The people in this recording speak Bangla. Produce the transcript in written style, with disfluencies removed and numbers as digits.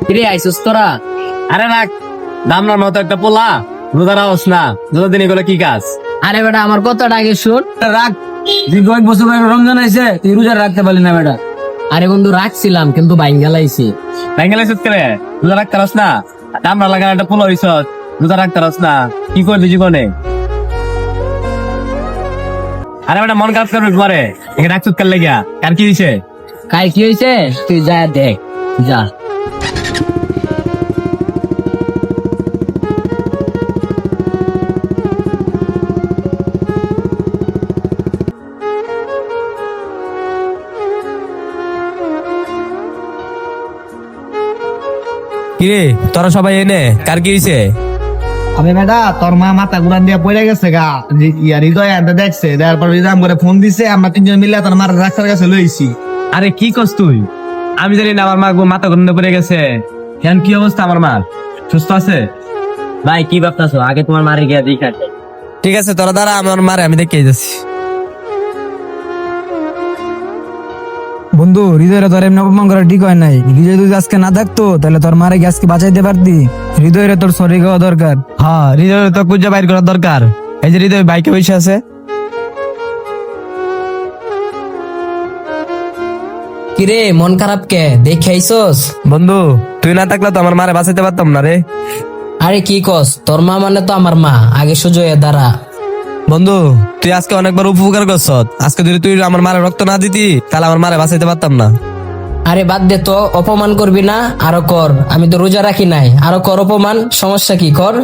কিরে আইসুস তোরা? আরে রাখ, দামরার মতো একটা পোলা রোজা রাখস না, যতদিন এগুলো কি কাজ? আরে বেটা আমার কথাটা আগে শুন। রাখ, তুই কয়েক বছর পরে রমজান আইছে, তুই রোজা রাখতে পারলি না বেটা। আরে বন্ধু রাখছিলাম কিন্তু বাইঙ্গা লাইছি। ব্যাঙ্গালে সুদ করে রোজা রাখতে পারস না? দামরা লাগানো একটা পোলা হইছ, রোজা রাখতে পারস না, কি করবি জীবনে? আরে বেটা মন খারাপ করবি পরে, এখানে রাখ সুদ করলে গিয়া কার কি দিছে? কাই কি হয়েছে তুই যা দেখ, যা। কিরে তোরা সবাই এনে কার কি হইছে? আবে বেটা তোর মা মাথা ঘুরান দিয়া পড়ে গেছে গা, হৃদয় আনতে দেখছে, দেওয়ার পর হৃদয় করে ফোন দিছে, আমরা তিনজন মিলে তোর মার ডাক্তার কাছে লইছি। আরে কি করছ তুই? আমি জানি না আমার মা মাথা ঘুরে পড়ে গেছে। কেন কি অবস্থা আমার মার? সুস্থ আছে? ভাই কি ভাবতাছো, আগে তোমার মারে গিয়া দেখা। ঠিক আছে তোরা দাঁড়া, আমার মারে আমি দেখে যাচ্ছি। বন্ধু, হৃদয়ের তোর এমনি অপমান করা ঠিক হয় নাই। হৃদয় যদি আজকে না থাকতো তাহলে তোর মারে কি আজকে বাঁচাইতে পারতি? হৃদয়ের তোর সরি গাওয়া দরকার। হ্যাঁ, হৃদয় তো খুঁজে বাইর করার দরকার। এই যে হৃদয় বাইকে বসে আছে। কিরে মন খারাপ কে, দেখে আইসোস? বন্ধু তুই না থাকলে তো আমার মারে বাঁচাইতে পারতাম না রে। আরে কি কস, তোর মা মানে তো আমার মা, আগে সুজয়ে দাঁড়া। বন্ধু তুই আজকে অনেকবার উপকার করছ, আজকে যদি তুই আমার মারে রক্ত না দিতি তাহলে আমার মারে বাঁচাইতে পারতাম না। আরে বাদ দে তো, অপমান করবি না, আরো কর। আমি তো রোজা রাখি নাই, আরো কর অপমান, সমস্যা কি, কর।